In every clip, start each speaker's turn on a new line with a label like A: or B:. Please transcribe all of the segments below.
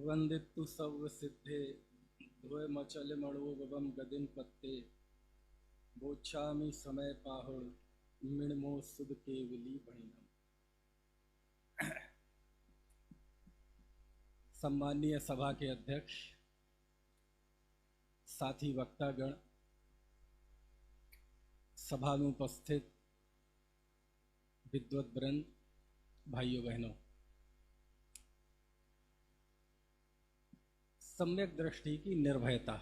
A: वंदितु सव सिद्धे ध्रुव मचल मणोगम गदिन पत्ते बोच्छामि समय पाहुड़ मिणमो सुद केवली भणिनम। सम्मानीय सभा के अध्यक्ष, साथी वक्तागण, सभा में उपस्थित विद्वत वृंद, भाइयों बहनों, सम्यक दृष्टि की निर्भयता,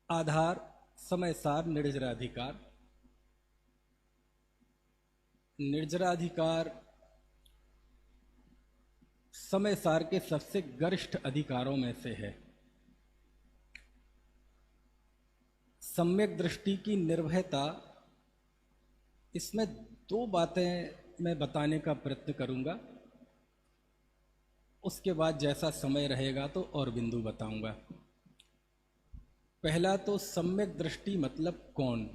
A: आधार समयसार निर्जराधिकार। निर्जराधिकार समयसार के सबसे गरिष्ठ अधिकारों में से है। सम्यक दृष्टि की निर्भयता, इसमें दो बातें मैं बताने का प्रयत्न करूंगा, उसके बाद जैसा समय रहेगा तो और बिंदु बताऊंगा। पहला तो सम्यक दृष्टि मतलब कौन,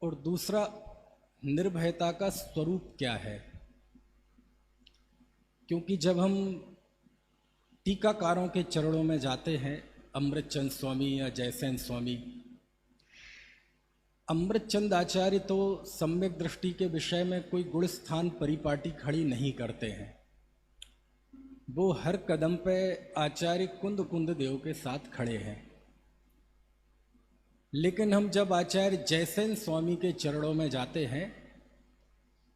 A: और दूसरा निर्भयता का स्वरूप क्या है। क्योंकि जब हम टीकाकारों के चरणों में जाते हैं, अमृतचंद स्वामी या जयसेन स्वामी, अमृतचंद आचार्य तो सम्यक दृष्टि के विषय में कोई गुण स्थान परिपाटी खड़ी नहीं करते हैं। वो हर कदम पे आचार्य कुंद कुंद देव के साथ खड़े हैं। लेकिन हम जब आचार्य जयसेन स्वामी के चरणों में जाते हैं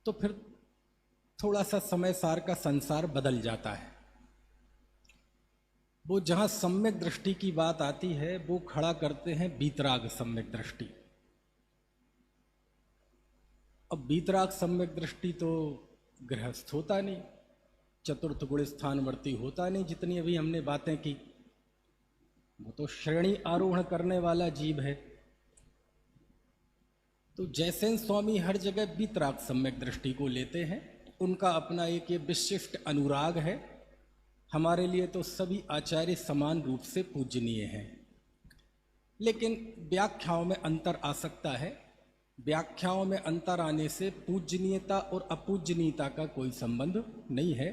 A: तो फिर थोड़ा सा समय सार का संसार बदल जाता है। वो जहाँ सम्यक दृष्टि की बात आती है वो खड़ा करते हैं बीतराग सम्यक दृष्टि। अब बीतराग सम्यक दृष्टि तो गृहस्थ होता नहीं, चतुर्थ गुण स्थानवर्ती होता नहीं, जितनी अभी हमने बातें की। वो तो श्रेणी आरोहण करने वाला जीव है। तो जयसेन स्वामी हर जगह बीतराग सम्यक दृष्टि को लेते हैं। उनका अपना एक ये विशिष्ट अनुराग है। हमारे लिए तो सभी आचार्य समान रूप से पूजनीय हैं, लेकिन व्याख्याओं में अंतर आ सकता है। व्याख्याओं में अंतर आने से पूजनीयता और अपूजनीयता का कोई संबंध नहीं है।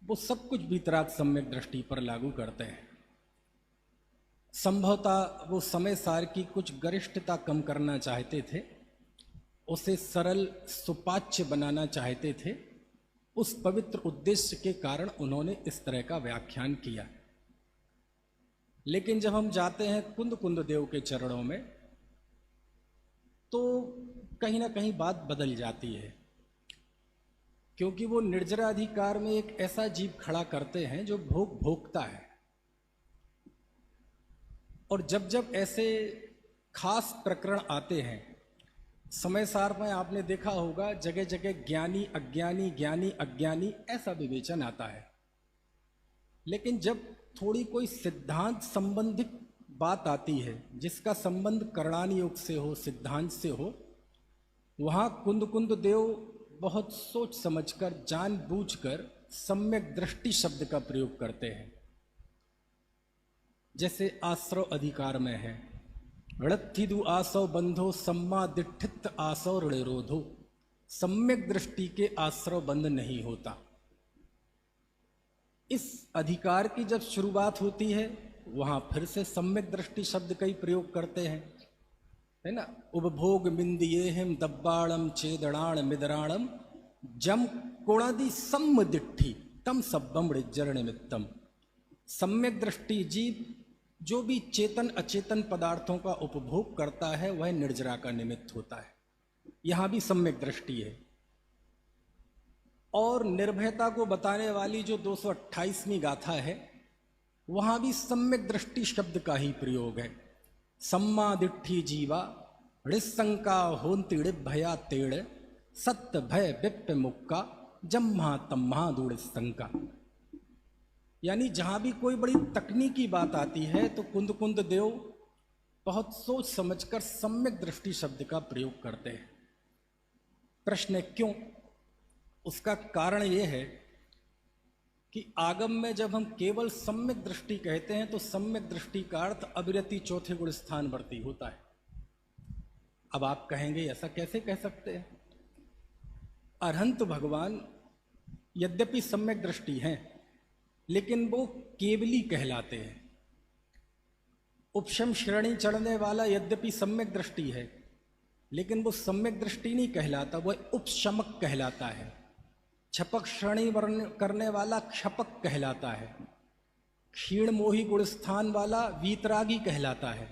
A: वो सब कुछ बीतराग सम्यक दृष्टि पर लागू करते हैं। संभवतः वो समय सार की कुछ गरिष्ठता कम करना चाहते थे, उसे सरल सुपाच्य बनाना चाहते थे। उस पवित्र उद्देश्य के कारण उन्होंने इस तरह का व्याख्यान किया। लेकिन जब हम जाते हैं कुंद कुंद देव के चरणों में तो कहीं ना कहीं बात बदल जाती है। क्योंकि वो निर्जराधिकार में एक ऐसा जीव खड़ा करते हैं जो भोग भोगता है। और जब जब ऐसे खास प्रकरण आते हैं, समय सार में आपने देखा होगा जगह जगह ज्ञानी अज्ञानी, ज्ञानी अज्ञानी, ऐसा विवेचन आता है। लेकिन जब थोड़ी कोई सिद्धांत संबंधित बात आती है जिसका संबंध करणान योग से हो, सिद्धांत से हो, वहाँ कुंद कुंद देव बहुत सोच समझकर, जानबूझकर सम्यक दृष्टि शब्द का प्रयोग करते हैं। जैसे आश्रव अधिकार में है, ऋत्थिदु आसव बंधो सम्मा दिठित आसव ऋणरोधो। सम्यक दृष्टि के आश्रव बंध नहीं होता। इस अधिकार की जब शुरुआत होती है वहां फिर से सम्यक दृष्टि शब्द का ही प्रयोग करते हैं, है ना। उपभोग मिंदियेहिम दब्बाणम चेदणाण मिदराणम जम कोणादि सम्म दिट्ठी तम सब्बम ऋज्जर निमित्तम। सम्यक दृष्टि जीव जो भी चेतन अचेतन पदार्थों का उपभोग करता है वह निर्जरा का निमित्त होता है। यहां भी सम्यक दृष्टि है। और निर्भयता को बताने वाली जो 228वीं गाथा है, वहां भी सम्यक दृष्टि शब्द का ही प्रयोग है। सम्मा दिट्ठी जीवा ऋसंका होन्ति भया तेड़ सत्य भय विप्प मुक्का जम्हा तम्हा दूढ़ शंका। यानी जहां भी कोई बड़ी तकनीकी बात आती है तो कुंद कुंद देव बहुत सोच समझकर सम्यक दृष्टि शब्द का प्रयोग करते हैं। प्रश्न है क्यों? उसका कारण यह है कि आगम में जब हम केवल सम्यक दृष्टि कहते हैं तो सम्यक दृष्टि का अर्थ अविरति चौथे गुण स्थानवर्ती होता है। अब आप कहेंगे ऐसा कैसे कह सकते हैं? अरहंत भगवान यद्यपि सम्यक दृष्टि हैं, लेकिन वो केवली कहलाते हैं। उपशम श्रेणी चढ़ने वाला यद्यपि सम्यक दृष्टि है, लेकिन वो सम्यक दृष्टि नहीं कहलाता, वह उपशमक कहलाता है। क्षपक श्रेणी वर्ण करने वाला क्षपक कहलाता है। क्षीण मोही गुणस्थान वाला वीतरागी कहलाता है।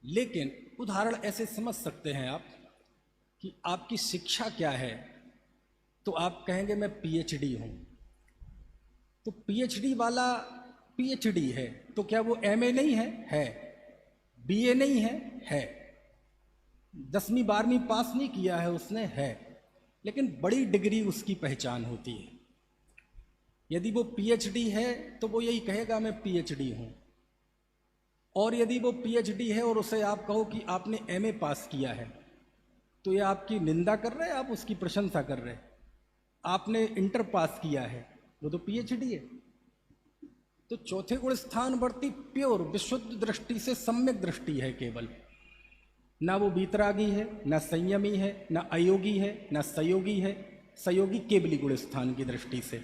A: लेकिन उदाहरण ऐसे समझ सकते हैं आप कि आपकी शिक्षा क्या है, तो आप कहेंगे मैं पीएचडी हूं। तो पीएचडी वाला पीएचडी है, तो क्या वो एमए नहीं है? है। बीए नहीं है? है। 10वीं 12वीं पास नहीं किया है उसने? है। लेकिन बड़ी डिग्री उसकी पहचान होती है। यदि वो पीएचडी है तो वो यही कहेगा मैं पीएचडी हूं। और यदि वो पीएचडी है और उसे आप कहो कि आपने एमए पास किया है, तो ये आपकी निंदा कर रहे हैं, आप उसकी प्रशंसा कर रहे हैं। आपने इंटर पास किया है, वो तो पीएचडी है। तो चौथे गुण स्थान वर्ती प्योर विशुद्ध दृष्टि से सम्यक दृष्टि है केवल। ना वो वीतरागी है, ना संयमी है, ना अयोगी है, ना सयोगी है। सयोगी केवली गुण स्थान की दृष्टि से।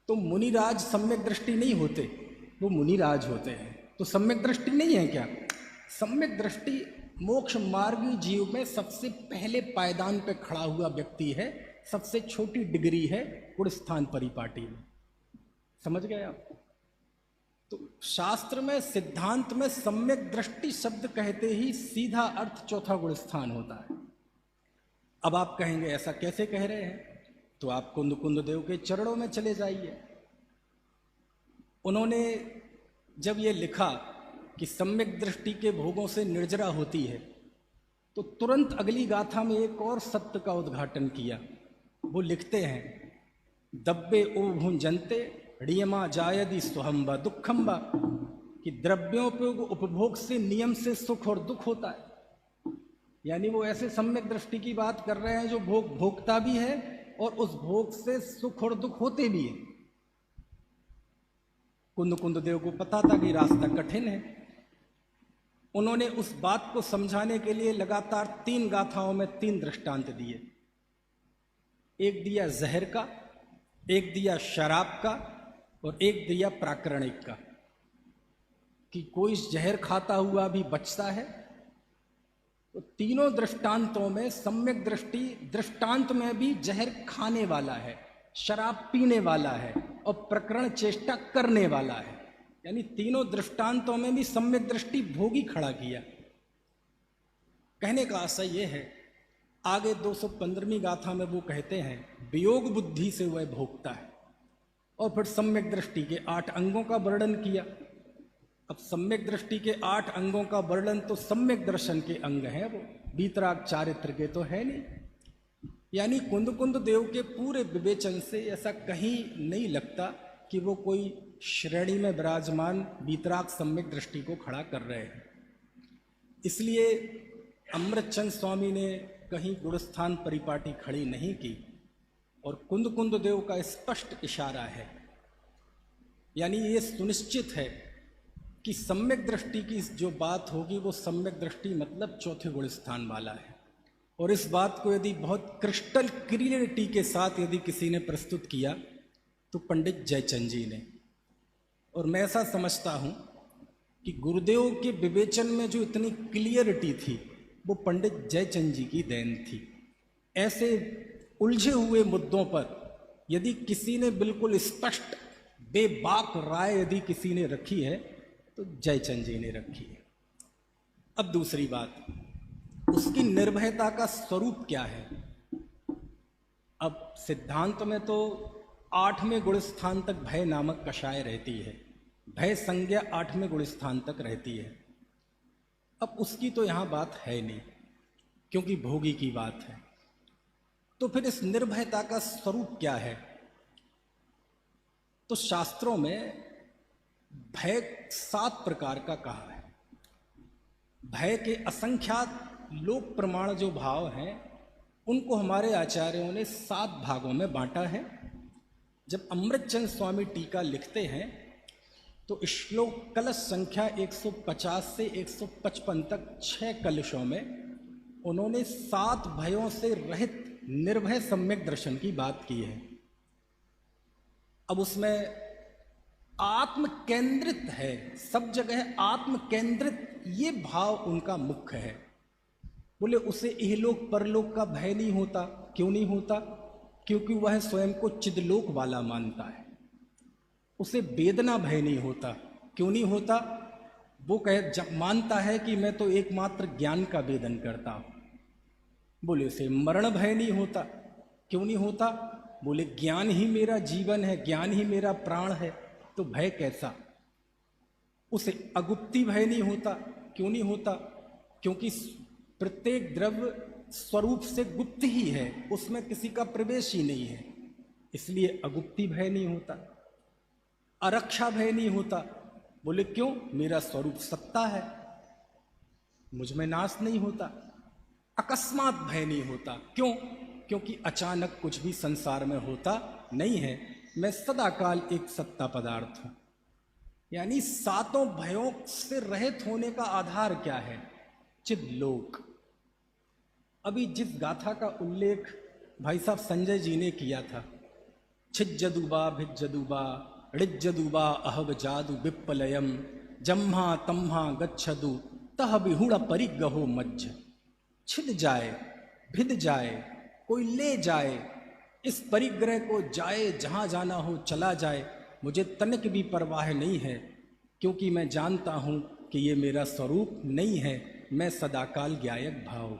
A: तो मुनिराज सम्यक दृष्टि नहीं होते, वो मुनिराज होते हैं। तो सम्यक दृष्टि नहीं है क्या? सम्यक दृष्टि मोक्ष मार्गी जीव में सबसे पहले पायदान पे खड़ा हुआ व्यक्ति है, सबसे छोटी डिग्री है गुण स्थान परिपाटी में। समझ गए आप? तो शास्त्र में, सिद्धांत में सम्यक दृष्टि शब्द कहते ही सीधा अर्थ चौथा गुण स्थान होता है। अब आप कहेंगे ऐसा कैसे कह रहे हैं? तो आप कुंद कुंद देव के चरणों में चले जाइए। उन्होंने जब ये लिखा कि सम्यक दृष्टि के भोगों से निर्जरा होती है, तो तुरंत अगली गाथा में एक और सत्य का उद्घाटन किया। वो लिखते हैं, दब्बे ओ भुंजनते ऋयमा जायदि सुहम्बा दुखम्बा, कि द्रव्योपयोग उपभोग से नियम से सुख और दुख होता है। यानी वो ऐसे सम्यक दृष्टि की बात कर रहे हैं जो भोग भोगता भी है और उस भोग से सुख और दुख होते भी है। कुंद कुंद देव को पता था कि रास्ता कठिन है। उन्होंने उस बात को समझाने के लिए लगातार 3 गाथाओं में 3 दृष्टांत दिए। एक दिया जहर का, एक दिया शराब का और एक दिया प्राकरणिक का, कि कोई जहर खाता हुआ भी बचता है। तो तीनों दृष्टांतों में सम्यक दृष्टि दृष्टांत में भी जहर खाने वाला है, शराब पीने वाला है और प्रकरण चेष्टा करने वाला है। यानी तीनों दृष्टांतों में भी सम्यक दृष्टि भोगी खड़ा किया। कहने का आशय यह है, आगे 215वीं गाथा में वो कहते हैं वियोग बुद्धि से वह भोगता है। और फिर सम्यक दृष्टि के 8 अंगों का वर्णन किया। अब सम्यक दृष्टि के 8 अंगों का वर्णन तो सम्यक दर्शन के अंग हैं, वो वीतराग चारित्र के तो है नहीं। यानी कुंद कुंद देव के पूरे विवेचन से ऐसा कहीं नहीं लगता कि वो कोई श्रेणी में विराजमान वीतराग सम्यक दृष्टि को खड़ा कर रहे हैं। इसलिए अमृतचंद स्वामी ने कहीं गुणस्थान परिपाटी खड़ी नहीं की और कुंद कुंद देव का स्पष्ट इशारा है। यानी ये सुनिश्चित है कि सम्यक दृष्टि की जो बात होगी वो सम्यक दृष्टि मतलब चौथे गुण स्थान वाला है। और इस बात को यदि बहुत क्रिस्टल क्लियरिटी के साथ यदि किसी ने प्रस्तुत किया तो पंडित जयचंद जी ने। और मैं ऐसा समझता हूँ कि गुरुदेव के विवेचन में जो इतनी क्लियरिटी थी वो पंडित जयचंद जी की देन थी। ऐसे उलझे हुए मुद्दों पर यदि किसी ने बिल्कुल स्पष्ट बेबाक राय यदि किसी ने रखी है तो जयचंद जी ने रखी है। अब दूसरी बात, उसकी निर्भयता का स्वरूप क्या है? अब सिद्धांत में तो 8वें गुण स्थान तक भय नामक कषाय रहती है, भय संज्ञा 8वें गुण स्थान तक रहती है। अब उसकी तो यहां बात है नहीं, क्योंकि भोगी की बात है। तो फिर इस निर्भयता का स्वरूप क्या है? तो शास्त्रों में भय 7 प्रकार का कहा है। भय के असंख्यात लोक प्रमाण जो भाव हैं उनको हमारे आचार्यों ने 7 भागों में बांटा है। जब अमृतचंद स्वामी टीका लिखते हैं तो श्लोक कलश संख्या 150 से 155 तक 6 कलशों में उन्होंने 7 भयों से रहित निर्भय सम्यक दर्शन की बात की है। अब उसमें आत्म केंद्रित है, सब जगह आत्म केंद्रित, ये भाव उनका मुख्य है। बोले उसे इहलोक परलोक का भय नहीं होता। क्यों नहीं होता? क्योंकि वह स्वयं को चिदलोक वाला मानता है। उसे वेदना भय नहीं होता। क्यों नहीं होता? वो मानता है कि मैं तो एकमात्र ज्ञान का वेदन करता हूं। बोले उसे मरण भय नहीं होता। क्यों नहीं होता? बोले ज्ञान ही मेरा जीवन है, ज्ञान ही मेरा प्राण है, तो भय कैसा? उसे अगुप्ति भय नहीं होता। क्यों नहीं होता? क्योंकि प्रत्येक द्रव्य स्वरूप से गुप्त ही है, उसमें किसी का प्रवेश ही नहीं है, इसलिए अगुप्ति भय नहीं होता। अरक्षा भय नहीं होता। बोले क्यों? मेरा स्वरूप सत्ता है, मुझ में नाश नहीं होता। अकस्मात भय नहीं होता। क्यों? क्योंकि अचानक कुछ भी संसार में होता नहीं है, मैं सदाकाल एक सत्ता पदार्थ हूं। यानी सातों भयों से रहित होने का आधार क्या है? चिदलोक। अभी जिस गाथा का उल्लेख भाई साहब संजय जी ने किया था, छिज्जदुबा भिज्जदुबा ऋज्जदुबा अहब जादु विप्पलयम जम्हा तम्हा गच्छदु तह बिहुड़ परिगहो मज्ज। छिद जाए, भिद जाए, कोई ले जाए, इस परिग्रह को जाए, जहां जाना हो चला जाए, मुझे तनिक भी परवाह नहीं है, क्योंकि मैं जानता हूं कि ये मेरा स्वरूप नहीं है, मैं सदाकाल ज्ञायक भाव।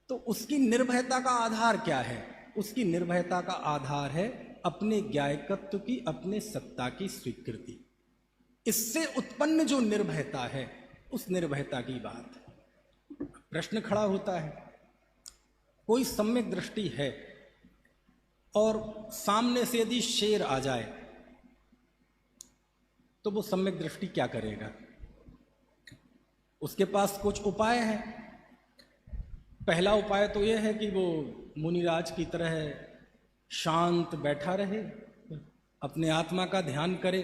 A: तो उसकी निर्भयता का आधार क्या है? उसकी निर्भयता का आधार है अपने ज्ञायकत्व की, अपने सत्ता की स्वीकृति। इससे उत्पन्न जो निर्भयता है, उस निर्भयता की बात। प्रश्न खड़ा होता है, कोई सम्यक दृष्टि है और सामने से यदि शेर आ जाए तो वो सम्यक दृष्टि क्या करेगा? उसके पास कुछ उपाय है। पहला उपाय तो यह है कि वो मुनिराज की तरह शांत बैठा रहे, अपने आत्मा का ध्यान करे।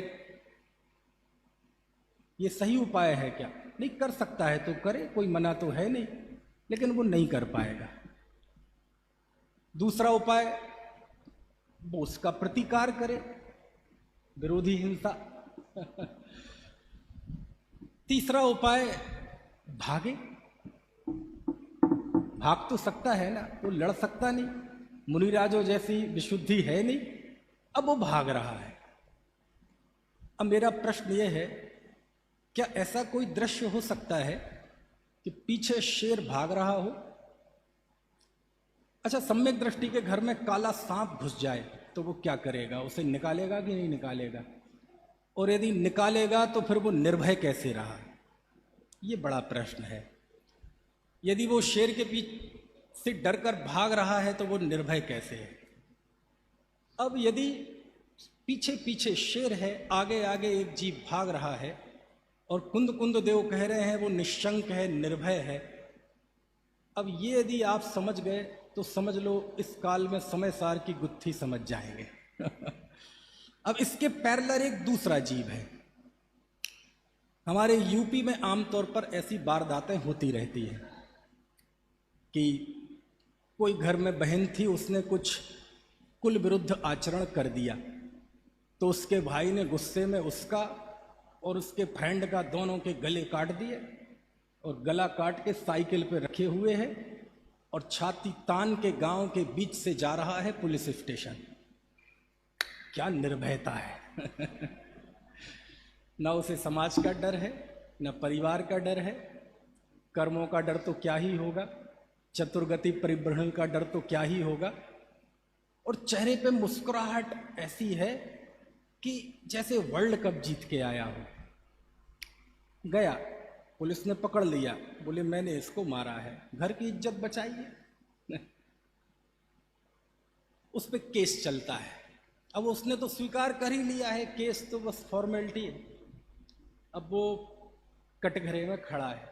A: ये सही उपाय है क्या? नहीं, कर सकता है तो करे, कोई मना तो है नहीं, लेकिन वो नहीं कर पाएगा। दूसरा उपाय, वो उसका प्रतिकार करे, विरोधी हिंसा। तीसरा उपाय, भागे। भाग तो सकता है ना, वो लड़ सकता नहीं, मुनिराजों जैसी विशुद्धि है नहीं, अब वो भाग रहा है। अब मेरा प्रश्न ये है, क्या ऐसा कोई दृश्य हो सकता है कि पीछे शेर भाग रहा हो? अच्छा, सम्यक दृष्टि के घर में काला सांप घुस जाए तो वो क्या करेगा? उसे निकालेगा कि नहीं निकालेगा? और यदि निकालेगा तो फिर वो निर्भय कैसे रहा? ये बड़ा प्रश्न है। यदि वो शेर के पीछे से डरकर भाग रहा है तो वो निर्भय कैसे है? अब यदि पीछे पीछे शेर है, आगे आगे एक जीव भाग रहा है, और कुंद कुंद देव कह रहे हैं वो निशंक है, निर्भय है, अब ये यदि आप समझ गए तो समझ लो इस काल में समय सार की गुत्थी समझ जाएंगे। अब इसके पैरेलल एक दूसरा जीव है। हमारे यूपी में आमतौर पर ऐसी वारदातें होती रहती हैं कि कोई घर में बहन थी, उसने कुछ कुल विरुद्ध आचरण कर दिया, तो उसके भाई ने गुस्से में उसका और उसके फ्रेंड का, दोनों के गले काट दिए, और गला काट के साइकिल पे रखे हुए है और छाती तान के गांव के बीच से जा रहा है पुलिस स्टेशन। क्या निर्भयता है। ना उसे समाज का डर है, ना परिवार का डर है, कर्मों का डर तो क्या ही होगा, चतुर्गति परिभ्रमण का डर तो क्या ही होगा, और चेहरे पे मुस्कुराहट ऐसी है कि जैसे वर्ल्ड कप जीत के आया हो। गया, पुलिस ने पकड़ लिया, बोले मैंने इसको मारा है, घर की इज्जत बचाइए। उस पे केस चलता है। अब उसने तो स्वीकार कर ही लिया है, केस तो बस फॉर्मेलिटी है। अब वो कटघरे में खड़ा है,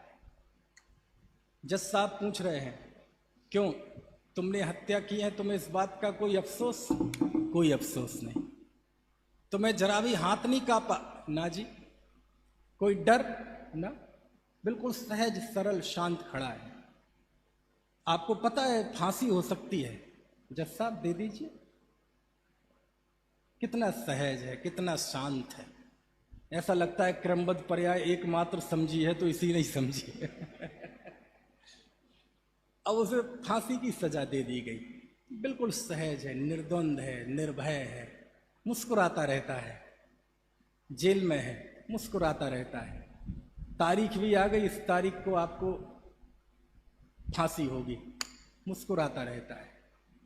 A: जज साहब पूछ रहे हैं क्यों तुमने हत्या की है, तुम्हें इस बात का कोई अफसोस? कोई अफसोस नहीं। तुम्हें जरा भी हाथ नहीं कांपा? ना जी। कोई डर? ना, बिल्कुल सहज सरल शांत खड़ा है। आपको पता है फांसी हो सकती है, जज साहब दे दीजिए। कितना सहज है, कितना शांत है, ऐसा लगता है क्रमबद्ध पर्याय एकमात्र समझी है तो इसी नहीं समझी है। अब उसे फांसी की सजा दे दी गई, बिल्कुल सहज है, निर्द्वंद है, निर्भय है, मुस्कुराता रहता है, जेल में है, मुस्कुराता रहता है। तारीख भी आ गई, इस तारीख को आपको फांसी होगी, मुस्कुराता रहता है।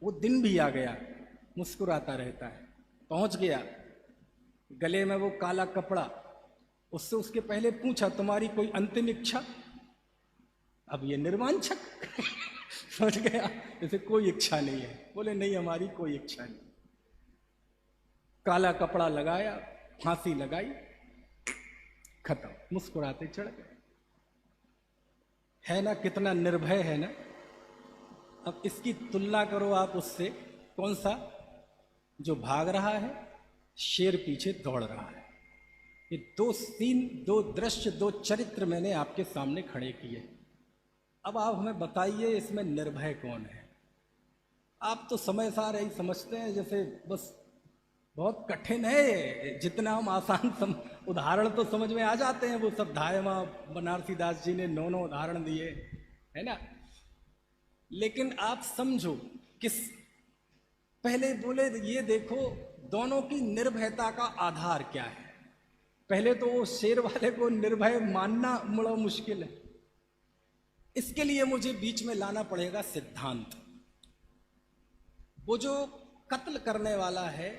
A: वो दिन भी आ गया, मुस्कुराता रहता है। पहुंच गया, गले में वो काला कपड़ा, उससे उसके पहले पूछा तुम्हारी कोई अंतिम इच्छा? अब ये निर्वांछक समझ गया, जैसे कोई इच्छा नहीं है। बोले नहीं, हमारी कोई इच्छा नहीं। काला कपड़ा लगाया, फांसी लगाई, खत्म, मुस्कुराते चढ़ गए। है ना, कितना निर्भय है ना। अब इसकी तुलना करो आप उससे, कौन सा? जो भाग रहा है, शेर पीछे दौड़ रहा है। ये दो सीन, दो दृश्य, दो चरित्र मैंने आपके सामने खड़े किए। अब आप हमें बताइए इसमें निर्भय कौन है? आप तो समय सार यही समझते हैं जैसे बस बहुत कठिन है, जितना हम आसान उदाहरण तो समझ में आ जाते हैं, वो सब धायमा बनारसी दास जी ने 9 उदाहरण दिए, है ना। लेकिन आप समझो, किस पहले बोले ये देखो दोनों की निर्भयता का आधार क्या है। पहले तो वो शेर वाले को निर्भय मानना बड़ा मुश्किल है, इसके लिए मुझे बीच में लाना पड़ेगा सिद्धांत। वो जो कत्ल करने वाला है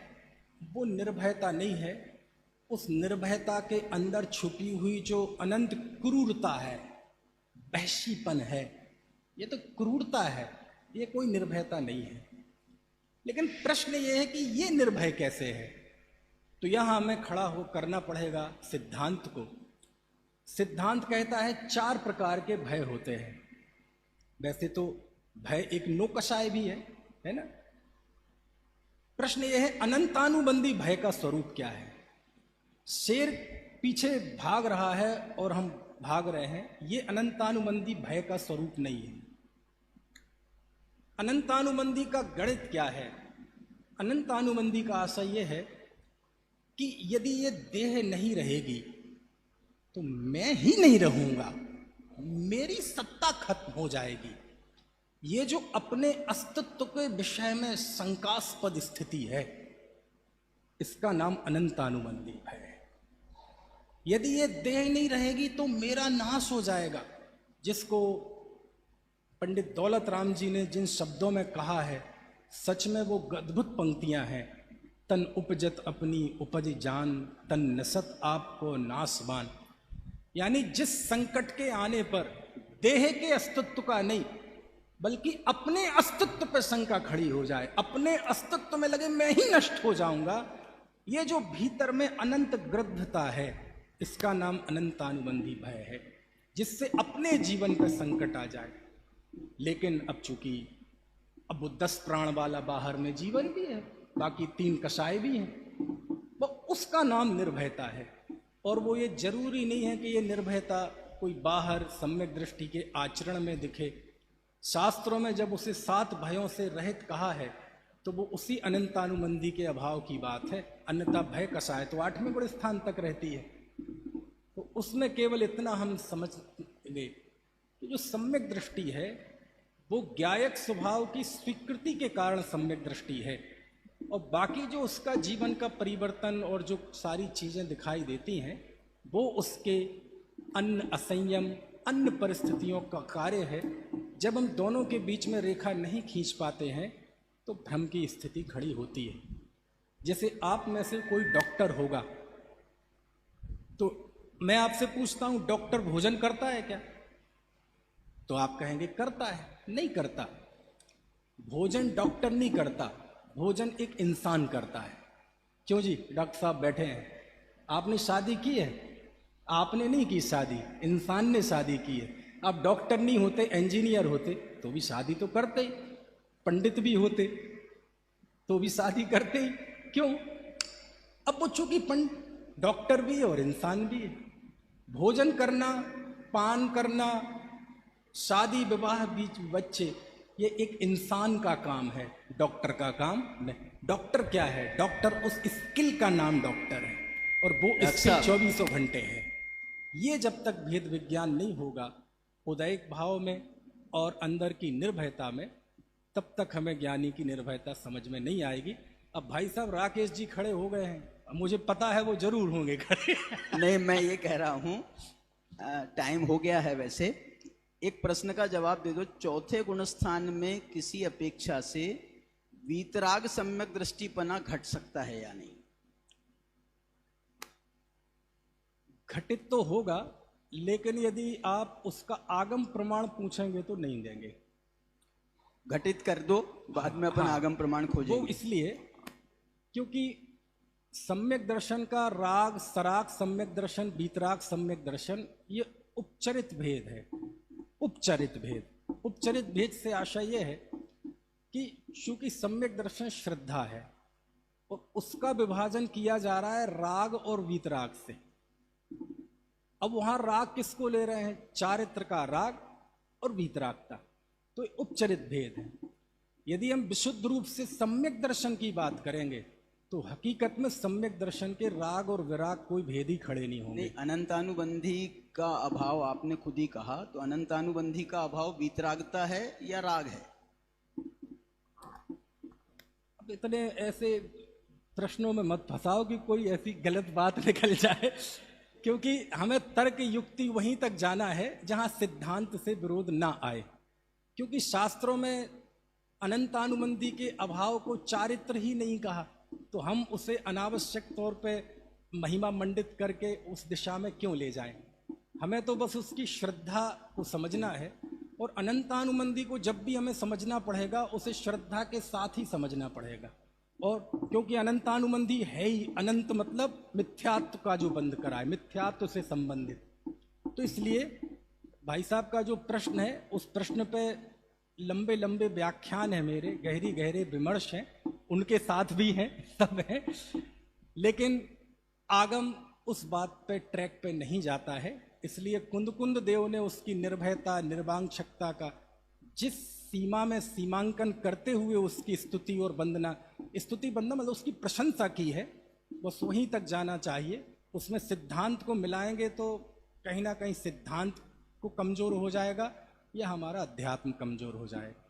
A: वो निर्भयता नहीं है, उस निर्भयता के अंदर छुपी हुई जो अनंत क्रूरता है, वहशीपन है, ये तो क्रूरता है, ये कोई निर्भयता नहीं है। लेकिन प्रश्न ये है कि ये निर्भय कैसे है? तो यहां हमें खड़ा हो करना पड़ेगा सिद्धांत को। सिद्धांत कहता है 4 प्रकार के भय होते हैं। वैसे तो भय एक नौकशाय भी है ना। प्रश्न यह है अनंतानुबंधी भय का स्वरूप क्या है? शेर पीछे भाग रहा है और हम भाग रहे हैं, ये अनंतानुबंधी भय का स्वरूप नहीं है। अनंतानुबंधी का गणित क्या है? अनंतानुबंधी का आशय यह है कि यदि ये देह नहीं रहेगी तो मैं ही नहीं रहूंगा, मेरी सत्ता खत्म हो जाएगी। ये जो अपने अस्तित्व के विषय में शंकास्पद स्थिति है, इसका नाम अनंतानुबंधी भय है। यदि ये देह नहीं रहेगी तो मेरा नाश हो जाएगा, जिसको पंडित दौलत राम जी ने जिन शब्दों में कहा है, सच में वो अद्भुत पंक्तियां हैं। तन उपजत अपनी उपज जान, तन नसत आपको नासबान। यानी जिस संकट के आने पर देह के अस्तित्व का नहीं बल्कि अपने अस्तित्व पर शंका खड़ी हो जाए, अपने अस्तित्व में लगे मैं ही नष्ट हो जाऊंगा, ये जो भीतर में अनंत गृद्धता है, इसका नाम अनंतानुबंधी भय है, जिससे अपने जीवन पर संकट आ जाए। लेकिन अब चूंकि अब वो 10 प्राण वाला बाहर में जीवन भी है, बाकी 3 कषाय भी हैं, वो उसका नाम निर्भयता है। और वो ये जरूरी नहीं है कि ये निर्भयता कोई बाहर सम्यक दृष्टि के आचरण में दिखे। शास्त्रों में जब उसे 7 भयों से रहित कहा है तो वो उसी अनंतानुबंधी के अभाव की बात है। अन्यथा भय कषाय तो 8वें गुण स्थान तक रहती है। तो उसमें केवल इतना हम समझ ले कि जो सम्यक दृष्टि है वो ज्ञायक स्वभाव की स्वीकृति के कारण सम्यक दृष्टि है, और बाकी जो उसका जीवन का परिवर्तन और जो सारी चीजें दिखाई देती हैं वो उसके अन्य असंयम, अन्य परिस्थितियों का कार्य है। जब हम दोनों के बीच में रेखा नहीं खींच पाते हैं तो भ्रम की स्थिति खड़ी होती है। जैसे आप में से कोई डॉक्टर होगा तो मैं आपसे पूछता हूं डॉक्टर भोजन करता है क्या? तो आप कहेंगे करता है। नहीं करता, भोजन डॉक्टर नहीं करता, भोजन एक इंसान करता है। क्यों जी? डॉक्टर साहब बैठे हैं, आपने शादी की है? आपने नहीं की शादी, इंसान ने शादी की है। आप डॉक्टर नहीं होते, इंजीनियर होते तो भी शादी तो करते ही, पंडित भी होते तो भी शादी करते ही। क्यों? अब वो चूंकि डॉक्टर भी है और इंसान भी है। भोजन करना, पान करना, शादी विवाह, बीच बच्चे, ये एक इंसान का काम है, डॉक्टर का काम नहीं। डॉक्टर क्या है? डॉक्टर उस स्किल का नाम डॉक्टर है, और वो स्किल 24 घंटे है। ये जब तक भेद विज्ञान नहीं होगा उदयिक भाव में और अंदर की निर्भयता में, तब तक हमें ज्ञानी की निर्भयता समझ में नहीं आएगी। अब भाई साहब राकेश जी खड़े हो गए हैं, मुझे पता है वो जरूर होंगे खड़े।
B: नहीं, मैं ये कह रहा हूँ, टाइम हो गया है। वैसे एक प्रश्न का जवाब दे दो, चौथे गुणस्थान में किसी अपेक्षा से वीतराग सम्यक दृष्टिपना घट सकता है या नहीं?
A: घटित तो होगा, लेकिन यदि आप उसका आगम प्रमाण पूछेंगे तो नहीं देंगे।
B: घटित कर दो, बाद में अपन आगम प्रमाण खोजेंगे।
A: वो इसलिए क्योंकि सम्यक दर्शन का राग सराग सम्यक दर्शन, वीतराग सम्यक दर्शन, ये उपचरित भेद है। उपचरित भेद से आशय यह है कि चूंकि सम्यक दर्शन श्रद्धा है और उसका विभाजन किया जा रहा है राग और वीतराग से। अब वहां राग किसको ले रहे हैं? चारित्र का राग और वीतराग का, तो उपचरित भेद है। यदि हम विशुद्ध रूप से सम्यक दर्शन की बात करेंगे तो हकीकत में सम्यक दर्शन के राग और विराग कोई भेद ही खड़े नहीं होंगे।
B: अनंतानुबंधी का अभाव आपने खुद ही कहा, तो अनंतानुबंधी का अभाव वीतरागता है या राग है?
A: अब इतने ऐसे प्रश्नों में मत फंसाओ कि कोई ऐसी गलत बात निकल जाए, क्योंकि हमें तर्क युक्ति वहीं तक जाना है जहां सिद्धांत से विरोध ना आए। क्योंकि शास्त्रों में अनंतानुबंधी के अभाव को चारित्र ही नहीं कहा, तो हम उसे अनावश्यक तौर पे महिमा मंडित करके उस दिशा में क्यों ले जाएं? हमें तो बस उसकी श्रद्धा को समझना है, और अनंतानुबंधी को जब भी हमें समझना पड़ेगा उसे श्रद्धा के साथ ही समझना पड़ेगा। और क्योंकि अनंतानुबंधी है ही, अनंत मतलब मिथ्यात्व का जो बंध करा है, मिथ्यात्व से संबंधित, तो इसलिए भाई साहब का जो प्रश्न है उस प्रश्न पे लंबे लंबे व्याख्यान है मेरे, गहरी गहरे विमर्श हैं, उनके साथ भी हैं, सब हैं, लेकिन आगम उस बात पे ट्रैक पे नहीं जाता है। इसलिए कुंद देव ने उसकी निर्भयता निर्वांक्षकता का जिस सीमा में सीमांकन करते हुए उसकी स्तुति और वंदना, स्तुति वंदना मतलब उसकी प्रशंसा की है, बस वहीं तक जाना चाहिए। उसमें सिद्धांत को मिलाएंगे तो कहीं ना कहीं सिद्धांत को कमजोर हो जाएगा या हमारा अध्यात्म कमजोर हो जाएगा।